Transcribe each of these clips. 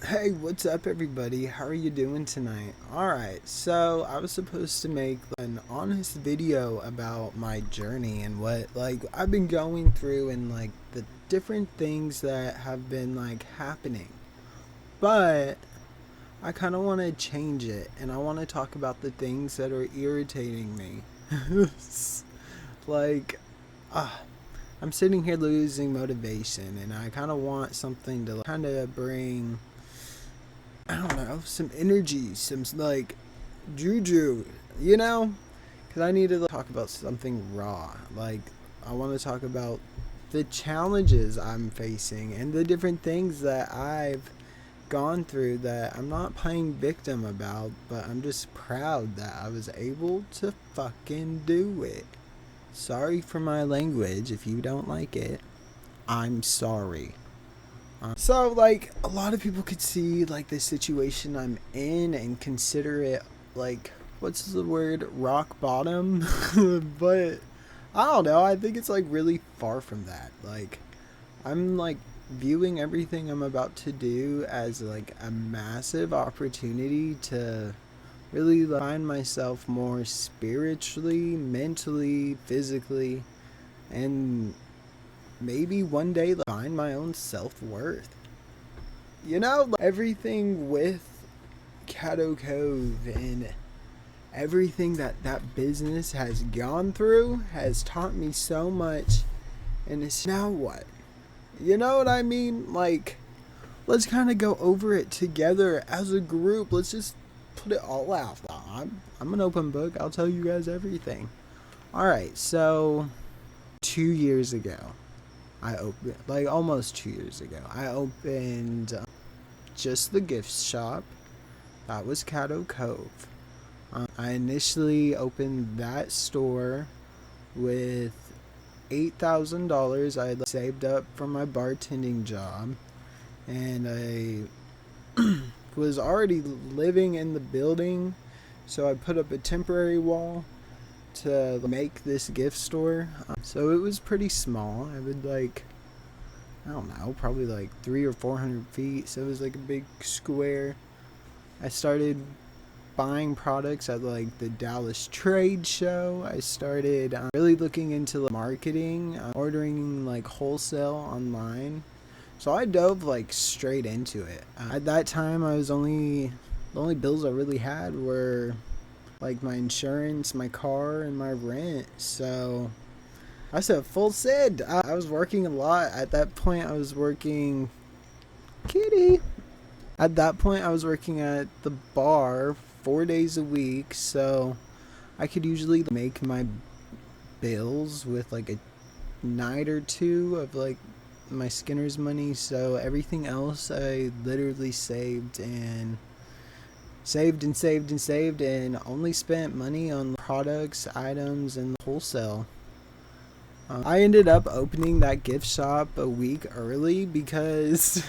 Hey, what's up, everybody? How are you doing tonight? Alright, so I was supposed to make an honest video about my journey and what, I've been going through and, the different things that have been, happening. But I kind of want to change it and I want to talk about the things that are irritating me. like, ah. I'm sitting here losing motivation and I kind of want something to kind of bring, I don't know, some energy, some juju, you know? Because I need to talk about something raw. I want to talk about the challenges I'm facing and the different things that I've gone through that I'm not playing victim about, but I'm just proud that I was able to fucking do it. Sorry for my language if you don't like it. I'm sorry. A lot of people could see, the situation I'm in and consider it, what's the word? Rock bottom? But, I don't know. I think it's, really far from that. I'm, viewing everything I'm about to do as, a massive opportunity to really find myself more spiritually, mentally, physically, and maybe one day find my own self-worth. Everything with Caddo Cove and everything that business has gone through has taught me so much. And it's now what? You know what I mean? Let's kind of go over it together as a group. Let's just put it all out. I'm an open book. I'll tell you guys everything. Alright, so 2 years ago, I opened, almost 2 years ago, I opened just the gift shop. That was Caddo Cove. I initially opened that store with $8,000 I had saved up from my bartending job, and I was already living in the building, so I put up a temporary wall to make this gift store. So it was pretty small. I would I don't know, probably 300 or 400 feet. So it was a big square. I started buying products at the Dallas trade show. I started really looking into marketing, ordering wholesale online. So I dove straight into it. At that time, the only bills I really had were my insurance, my car, and my rent. So I said full SID. I was working a lot. At that point, I was working kitty. At that point, I was working at the bar 4 days a week, so I could usually make my bills with a night or two of my Skinner's money. So everything else I literally saved and only spent money on products, items, and wholesale. I ended up opening that gift shop a week early because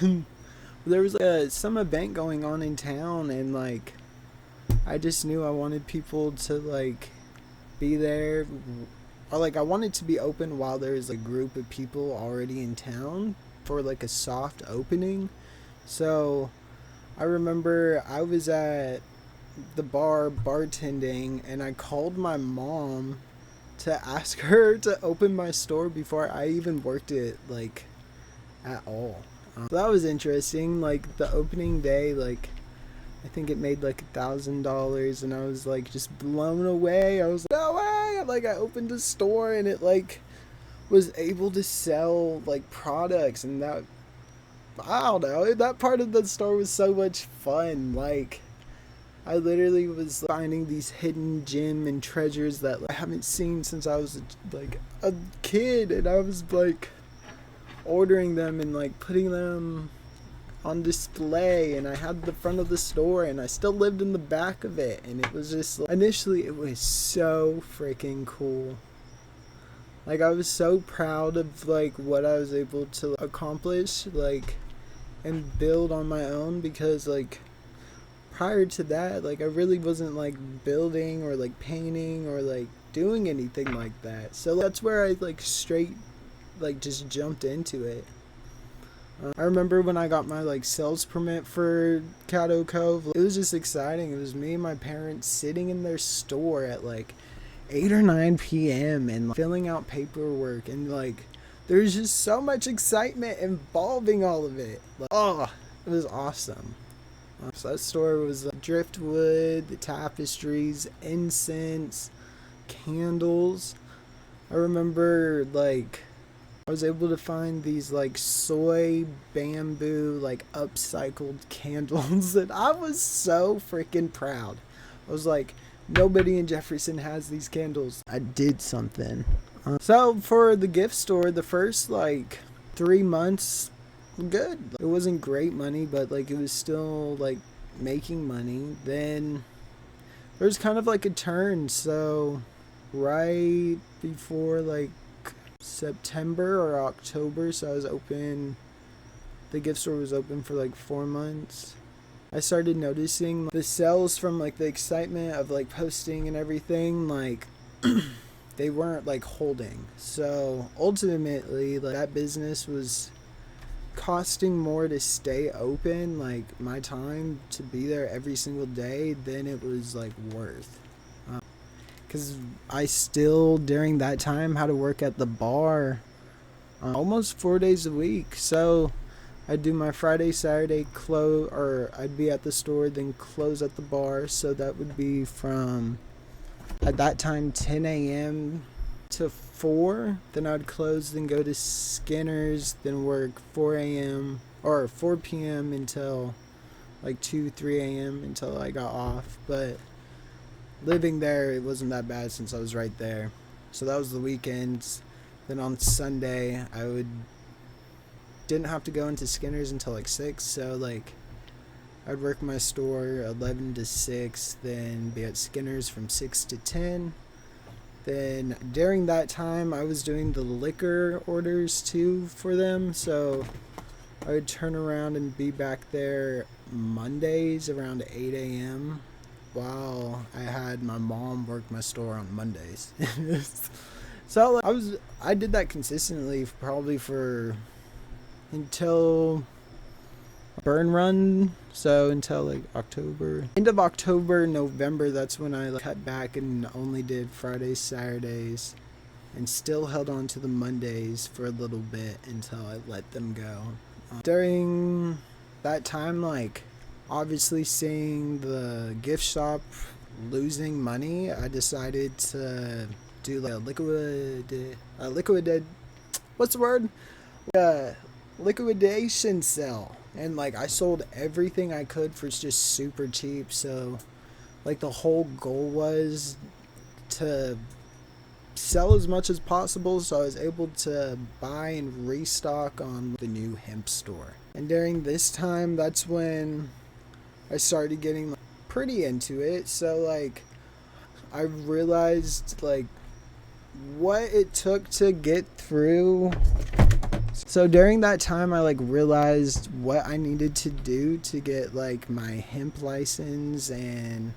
there was some event going on in town, and I just knew I wanted people to be there, or I wanted to be open while there's a group of people already in town for a soft opening. So I remember I was at the bar bartending, and I called my mom to ask her to open my store before I even worked it at all. So that was interesting. The opening day, I think it made $1,000, and I was just blown away. I was no way! I opened a store and it was able to sell products, and that, I don't know, that part of the store was so much fun. I literally was finding these hidden gem and treasures that I haven't seen since I was a kid, and I was ordering them and putting them on display, and I had the front of the store, and I still lived in the back of it, and it was just initially it was so freaking cool. I was so proud of what I was able to accomplish and build on my own, because prior to that, I really wasn't building or painting or doing anything like that. So that's where I straight just jumped into it. I remember when I got my like sales permit for Caddo Cove, it was just exciting. It was me and my parents sitting in their store at like 8 or 9 p.m. and like, filling out paperwork, and like there's just so much excitement involving all of it. Like, oh, it was awesome. So that store was driftwood, the tapestries, incense, candles. I remember like I was able to find these like soy bamboo like upcycled candles and I was so freaking proud. I was like, nobody in Jefferson has these candles. I did something. So for the gift store, the first like 3 months, good. It wasn't great money, but like it was still like making money. Then there was kind of like a turn. So right before like September or October, so I was open, the gift store was open for like 4 months. I started noticing the sales from like the excitement of like posting and everything, like they weren't like holding. So ultimately like that business was costing more to stay open, like my time to be there every single day, than it was like worth. Because I still during that time had to work at the bar almost 4 days a week. So I'd do my Friday, Saturday close, or I'd be at the store, then close at the bar. So that would be from, at that time, 10 a.m. to 4. Then I'd close, then go to Skinner's, then work 4 a.m. or 4 p.m. until like 2, 3 a.m. until I got off. But living there, it wasn't that bad since I was right there. So that was the weekends. Then on Sunday, didn't have to go into Skinner's until like 6. So like I'd work my store 11 to 6, then be at Skinner's from 6 to 10. Then during that time, I was doing the liquor orders too for them. So I would turn around and be back there Mondays around 8 a.m. while I had my mom work my store on Mondays. So like, I did that consistently probably for until burn run, so until like October, end of October, November. That's when I like cut back and only did Fridays, Saturdays, and still held on to the Mondays for a little bit until I let them go. During that time, like obviously seeing the gift shop losing money, I decided to do like a liquidation sale. And like I sold everything I could for just super cheap. So like the whole goal was to sell as much as possible, so I was able to buy and restock on the new hemp store. And during this time, that's when I started getting like, pretty into it. So like I realized like what it took to get through. So during that time, I like realized what I needed to do to get like my hemp license and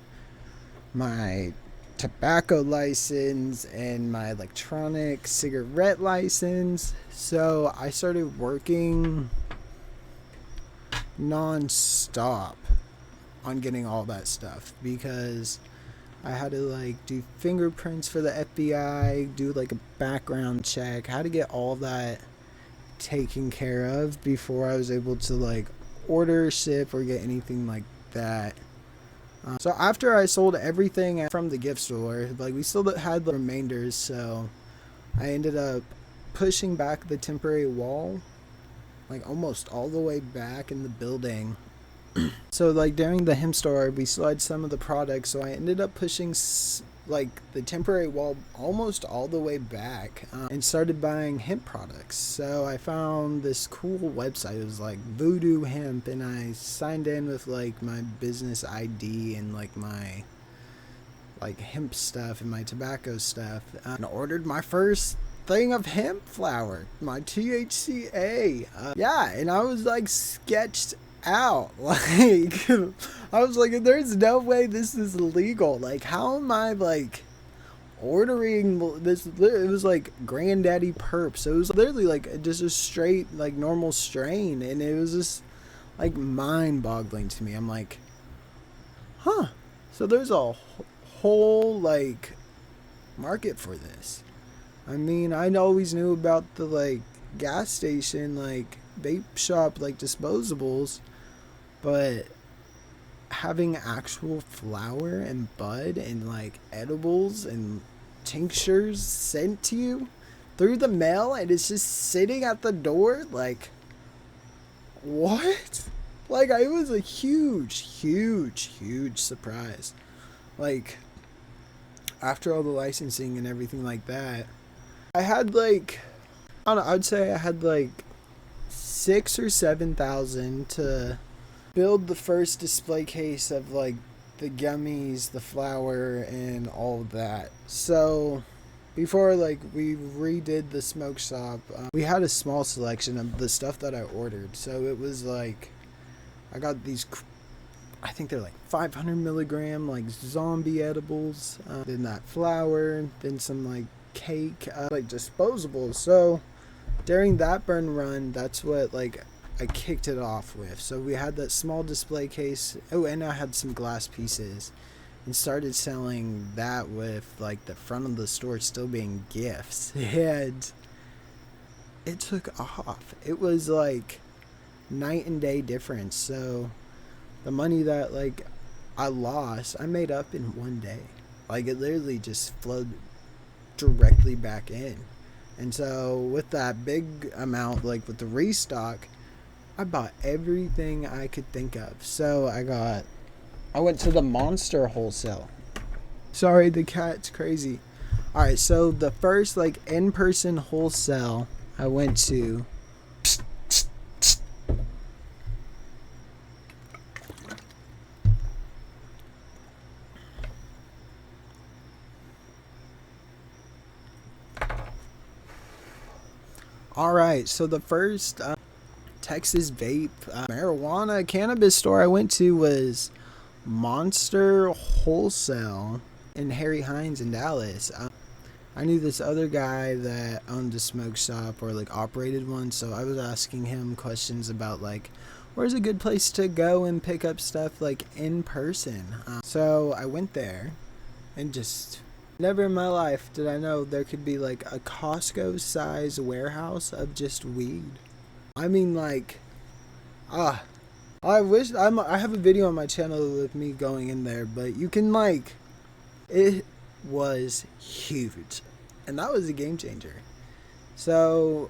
my tobacco license and my electronic cigarette license. So I started working non-stop on getting all that stuff, because I had to like do fingerprints for the FBI, do like a background check, how to get all that taken care of before I was able to like order, ship, or get anything like that. So after I sold everything from the gift store, like we still had the remainders, so I ended up pushing back the temporary wall like almost all the way back in the building. So like during the hemp store, we still had some of the products, so I ended up pushing like the temporary wall almost all the way back, and started buying hemp products. So I found this cool website. It was like Voodoo Hemp, and I signed in with like my business ID and like my like hemp stuff and my tobacco stuff, and ordered my first thing of hemp flower, my THCA. Yeah, and I was like sketched out. Like I was like, there's no way this is legal. Like how am I like ordering this. It was like Granddaddy Perp. So it was literally like just a straight like normal strain, and it was just like mind-boggling to me. I'm like, huh. So there's a whole like market for this. I mean, I always knew about the like gas station like vape shop like disposables, but having actual flower and bud and like edibles and tinctures sent to you through the mail, and it's just sitting at the door, like, what? Like, it was a huge surprise. Like, after all the licensing and everything like that, I had like, I don't know, I'd say I had like 6,000 or 7,000 to build the first display case of like the gummies, the flour, and all of that. So before like we redid the smoke shop, we had a small selection of the stuff that I ordered. So it was like, I got these, I think they're like 500 milligram like zombie edibles, then that flour, then some like cake, like disposables. So during that burn run, that's what like I kicked it off with. So we had that small display case. Oh, and I had some glass pieces, and started selling that with like the front of the store still being gifts. And it took off. It was like night and day difference. So the money that like I lost, I made up in one day. Like it literally just flowed directly back in. And so with that big amount, like with the restock, I bought everything I could think of. So I went to the Monster Wholesale. Sorry, the cat's crazy. Alright, so the first like in-person wholesale I went to, alright, so the first Texas vape, marijuana, cannabis store I went to was Monster Wholesale in Harry Hines in Dallas. I knew this other guy that owned a smoke shop or like operated one, so I was asking him questions about like where's a good place to go and pick up stuff like in person. So I went there, and just never in my life did I know there could be like a Costco size warehouse of just weed. I mean, like, I have a video on my channel with me going in there, but you can like, it was huge, and that was a game changer. So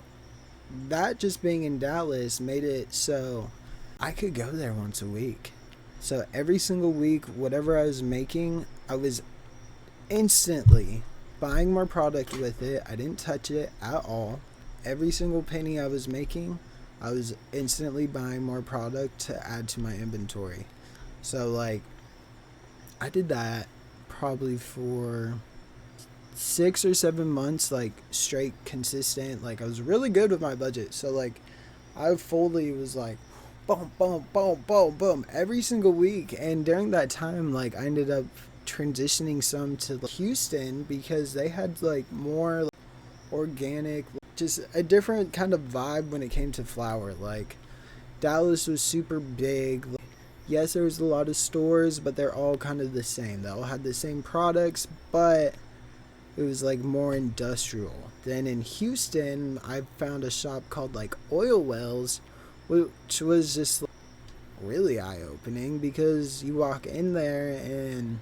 that just being in Dallas made it so I could go there once a week. So every single week, whatever I was making, I was instantly buying more product with it. I didn't touch it at all. Every single penny I was making, I was instantly buying more product to add to my inventory. So like, I did that probably for 6 or 7 months, like straight consistent. Like I was really good with my budget. So like, I fully was like, boom, boom, boom, boom, boom, every single week. And during that time, like I ended up transitioning some to Houston because they had like more like, organic, just a different kind of vibe when it came to flower. Like Dallas was super big. Yes, there was a lot of stores, but they're all kind of the same. They all had the same products, but it was like more industrial. Then in Houston, I found a shop called like Oil Wells, which was just like really eye-opening because you walk in there and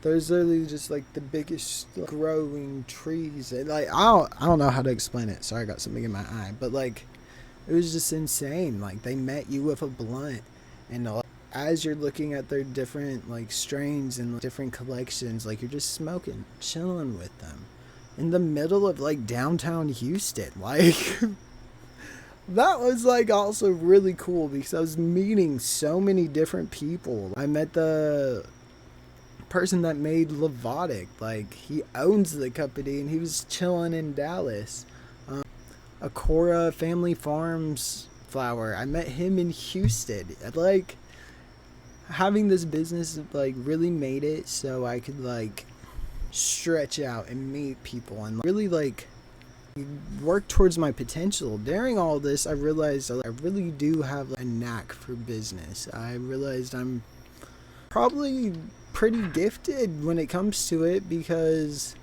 there's literally just like the biggest growing trees, and like I don't know how to explain it. Sorry, I got something in my eye, but like it was just insane. Like they met you with a blunt, and as you're looking at their different like strains and different collections, like you're just smoking, chilling with them in the middle of like downtown Houston. Like that was like also really cool because I was meeting so many different people. I met the person that made Levotic, like he owns the company, and he was chilling in Dallas. Acora Family Farms flower, I met him in Houston. Like having this business like really made it so I could like stretch out and meet people and really like work towards my potential. During all this, I realized I really do have a knack for business. I realized I'm probably pretty gifted when it comes to it because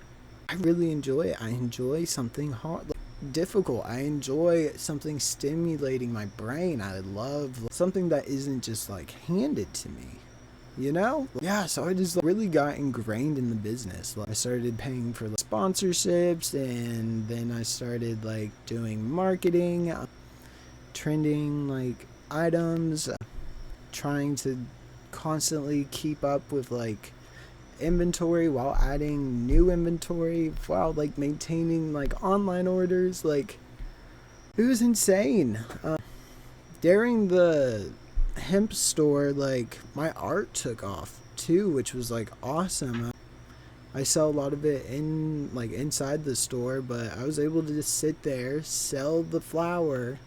I really enjoy it. I enjoy something hard, difficult. I enjoy something stimulating my brain. I love something that isn't just like handed to me. You know? Yeah, so I just really got ingrained in the business. I started paying for sponsorships, and then I started like doing marketing, trending like items, trying to constantly keep up with like inventory while adding new inventory, while like maintaining like online orders. Like, it was insane. During the hemp store, like my art took off too, which was like awesome. I sell a lot of it in like inside the store, but I was able to just sit there, sell the flower,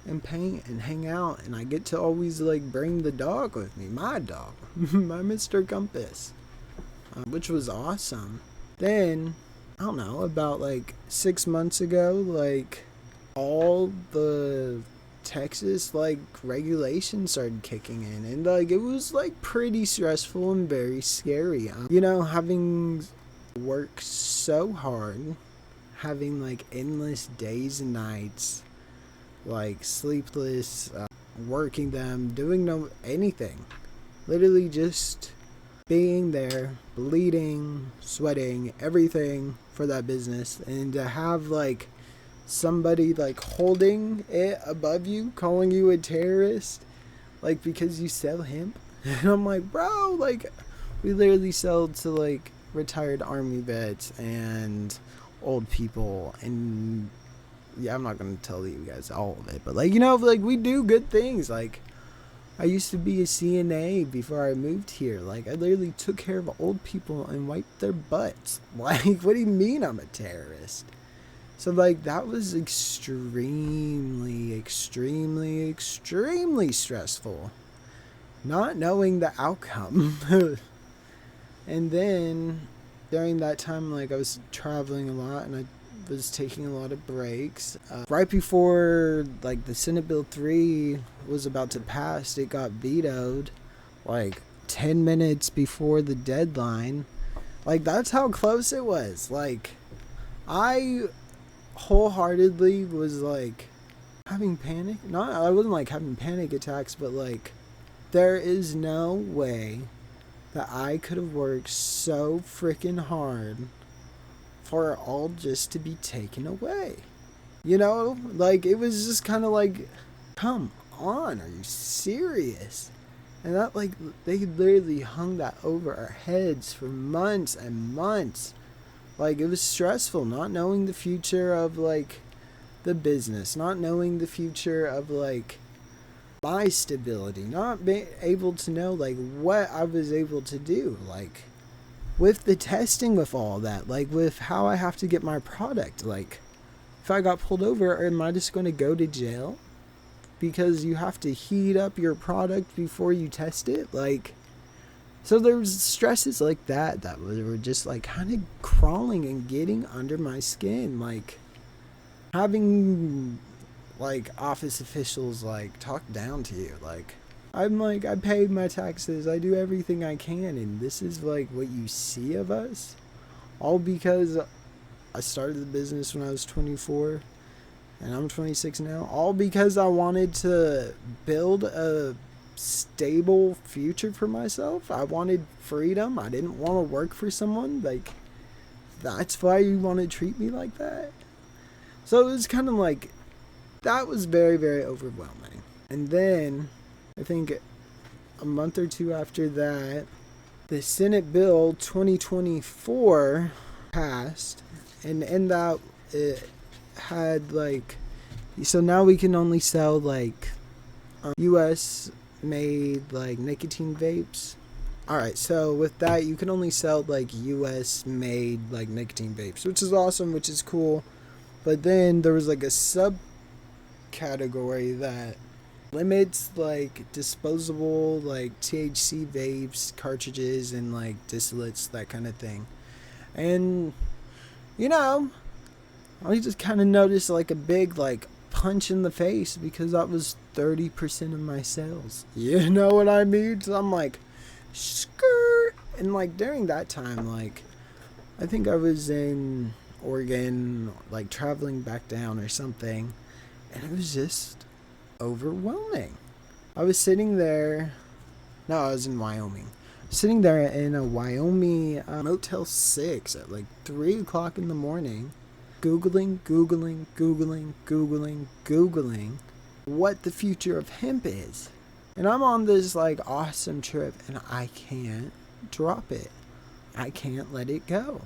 and paint and hang out, and I get to always like bring the dog with me, my dog, my Mr. Compass, which was awesome. Then I don't know, about like 6 months ago, like all the Texas like regulations started kicking in, and like it was like pretty stressful and very scary. You know, having worked so hard, having like endless days and nights, like sleepless, working them, doing no anything, literally just being there, bleeding, sweating, everything for that business, and to have like somebody like holding it above you, calling you a terrorist, like because you sell hemp. And I'm like, bro, like we literally sell to like retired army vets and old people, and yeah, I'm not gonna tell you guys all of it, but like, you know, like we do good things. Like, I used to be a CNA before I moved here. Like, I literally took care of old people and wiped their butts. Like, what do you mean I'm a terrorist? So, like, that was extremely stressful. Not knowing the outcome. And then, during that time, like, I was traveling a lot, and I was taking a lot of breaks. Right before, like, the Senate Bill 3 was about to pass, it got vetoed, like, 10 minutes before the deadline. Like, that's how close it was. Like, I wholeheartedly was like having panic, not I wasn't like having panic attacks, but like there is no way that I could have worked so freaking hard for it all just to be taken away. You know, like it was just kind of like, come on, are you serious? And that, like, they literally hung that over our heads for months and months. Like, it was stressful, not knowing the future of, like, the business, not knowing the future of, like, my stability, not being able to know, like, what I was able to do, like, with the testing, with all that, like, with how I have to get my product, like, if I got pulled over, am I just going to go to jail? Because you have to heat up your product before you test it, like... So there was stresses like that were just like kind of crawling and getting under my skin. Like having like office officials like talk down to you. Like, I'm like, I paid my taxes, I do everything I can, and this is like what you see of us? All because I started the business when I was 24 and I'm 26 now. All because I wanted to build a stable future for myself. I wanted freedom. I didn't want to work for someone. Like, that's why you want to treat me like that? So it was kind of like, that was very, very overwhelming. And then, I think a month or two after that, the Senate Bill 2024 passed, and in that it had like, so now we can only sell like US made like nicotine vapes. Alright, so with that you can only sell like US made like nicotine vapes, which is awesome, which is cool. But then there was like a subcategory that limits like disposable like THC vapes, cartridges, and like distillates, that kind of thing. And, you know, I just kind of noticed like a big like punch in the face because that was 30% of my sales. You know what I mean? So I'm like, skirt. And like during that time, like, I think I was in Oregon, like traveling back down or something, and it was just overwhelming. I was sitting there. No, I was in Wyoming. Sitting there in a Wyoming Motel 6 at like 3 o'clock in the morning, Googling what the future of hemp is. And I'm on this like awesome trip and I can't drop it. I can't let it go.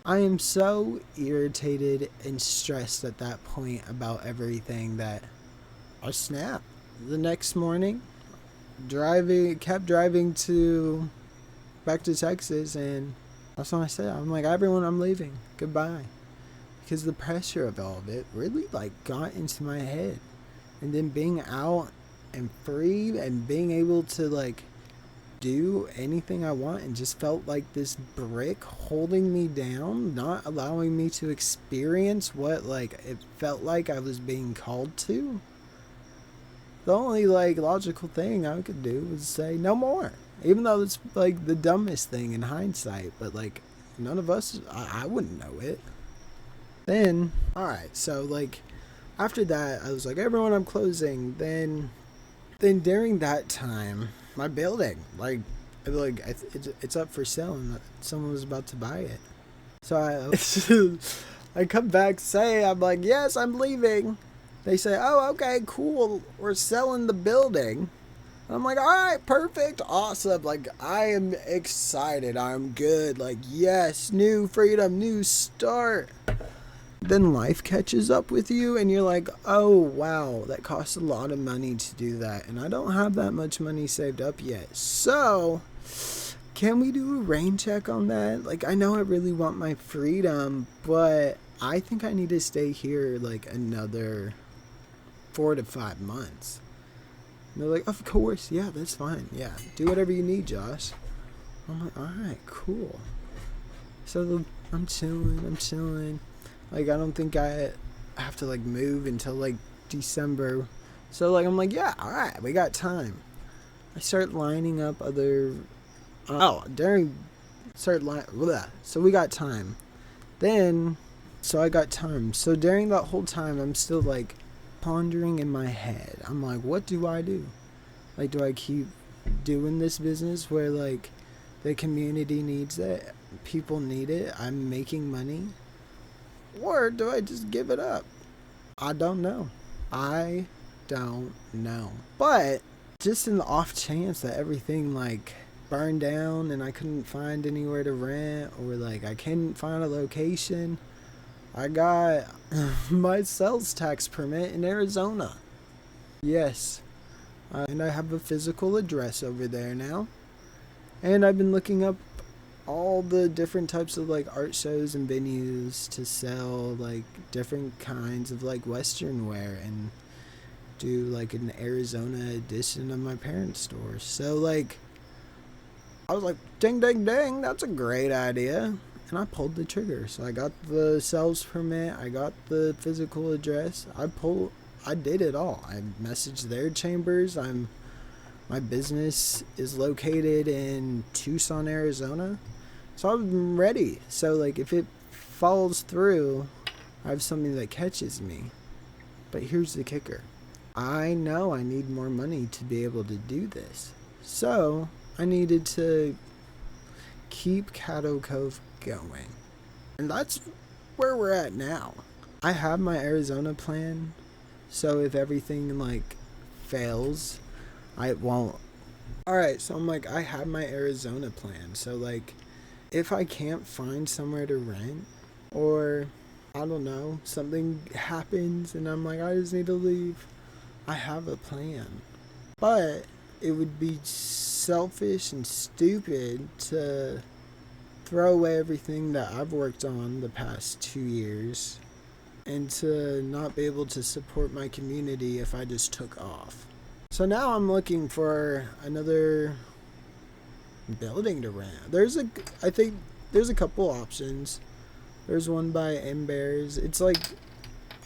I am so irritated and stressed at that point about everything that I snapped. The next morning, kept driving back to Texas, and that's when I said, I'm like, everyone, I'm leaving. Goodbye. Because the pressure of all of it really like got into my head. And then being out and free and being able to like do anything I want and just felt like this brick holding me down, not allowing me to experience what like it felt like I was being called to. The only like logical thing I could do was say no more, even though it's like the dumbest thing in hindsight, but like none of us, I wouldn't know it. Then alright, so like after that I was like, everyone, I'm closing. Then during that time, my building, it's up for sale and someone was about to buy it. So I come back, I'm like, yes, I'm leaving. They say, oh, okay, cool, we're selling the building. And I'm like, all right, perfect, awesome. Like, I am excited, I'm good. Like, yes, new freedom, new start. Then life catches up with you and you're like, oh wow, that costs a lot of money to do that, and I don't have that much money saved up yet. So can we do a rain check on that? Like, I know I really want my freedom, but I think I need to stay here like another 4 to 5 months. And they're like, of course, yeah, that's fine, yeah, do whatever you need, Josh. I'm like, alright, cool. So I'm chilling. Like, I don't think I have to, like, move until, like, December. So, like, I'm like, yeah, all right, we got time. I start lining up other... So we got time. So I got time. So during that whole time, I'm still, like, pondering in my head. I'm like, what do I do? Like, do I keep doing this business where, like, the community needs it? People need it. I'm making money. Or do I just give it up? I don't know. But just in the off chance that everything like burned down and I couldn't find anywhere to rent, or like I couldn't find a location, I got my sales tax permit in Arizona. Yes. And I have a physical address over there now. And I've been looking up all the different types of like art shows and venues to sell like different kinds of like Western wear and do like an Arizona edition of my parents' store. So like I was like, ding, that's a great idea. And I pulled the trigger. So I got the sales permit, I got the physical address, I did it all. I messaged their chambers. My business is located in Tucson, Arizona. So I'm ready. So like if it falls through, I have something that catches me. But here's the kicker. I know I need more money to be able to do this. So I needed to keep Caddo Cove going. And that's where we're at now. I have my Arizona plan. So if everything like fails, I won't. Alright, so I'm like, I have my Arizona plan. So like, if I can't find somewhere to rent, or I don't know, something happens and I'm like, I just need to leave, I have a plan. But it would be selfish and stupid to throw away everything that I've worked on the past 2 years and to not be able to support my community if I just took off. So now I'm looking for another building to rent. I think there's a couple options. There's one by Embers. It's like,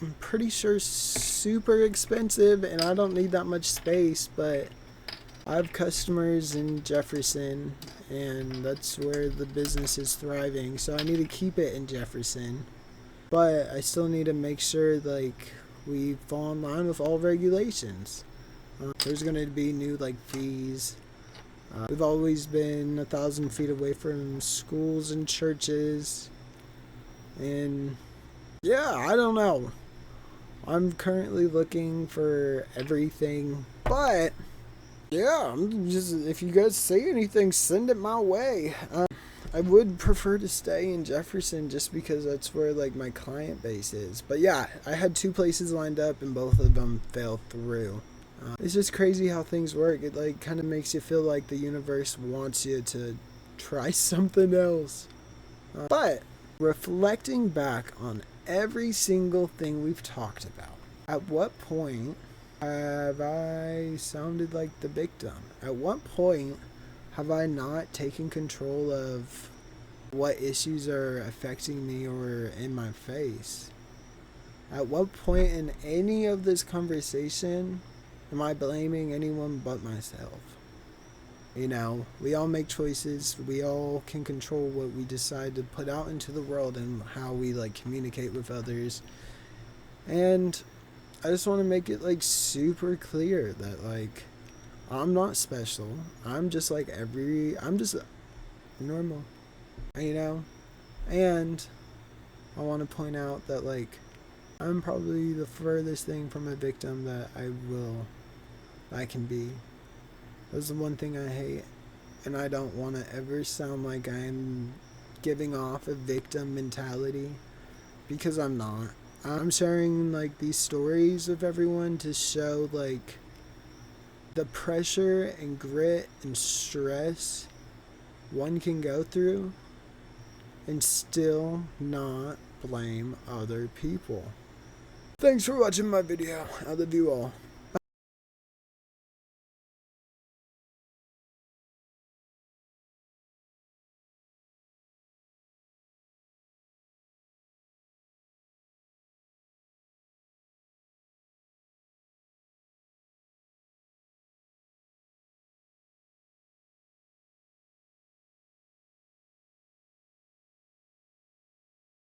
I'm pretty sure super expensive, and I don't need that much space, but I have customers in Jefferson, and that's where the business is thriving, so I need to keep it in Jefferson. But I still need to make sure like we fall in line with all regulations. There's going to be new like fees. We've always been 1,000 feet away from schools and churches, and yeah, I don't know. I'm currently looking for everything, but yeah, I'm just, if you guys say anything, send it my way. I would prefer to stay in Jefferson just because that's where like my client base is. But yeah, I had 2 places lined up and both of them fell through. It's just crazy how things work. It like kind of makes you feel like the universe wants you to try something else. But reflecting back on every single thing we've talked about, at what point have I sounded like the victim? At what point have I not taken control of what issues are affecting me or in my face? At what point in any of this conversation am I blaming anyone but myself? You know, we all make choices. We all can control what we decide to put out into the world and how we like communicate with others. And I just want to make it like super clear that like I'm not special. I'm just like I'm just normal, you know? And I want to point out that like I'm probably the furthest thing from a victim that I can be. That's the one thing I hate, and I don't want to ever sound like I'm giving off a victim mentality, because I'm not. I'm sharing like these stories of everyone to show like the pressure and grit and stress one can go through and still not blame other people. Thanks for watching my video. I love you all.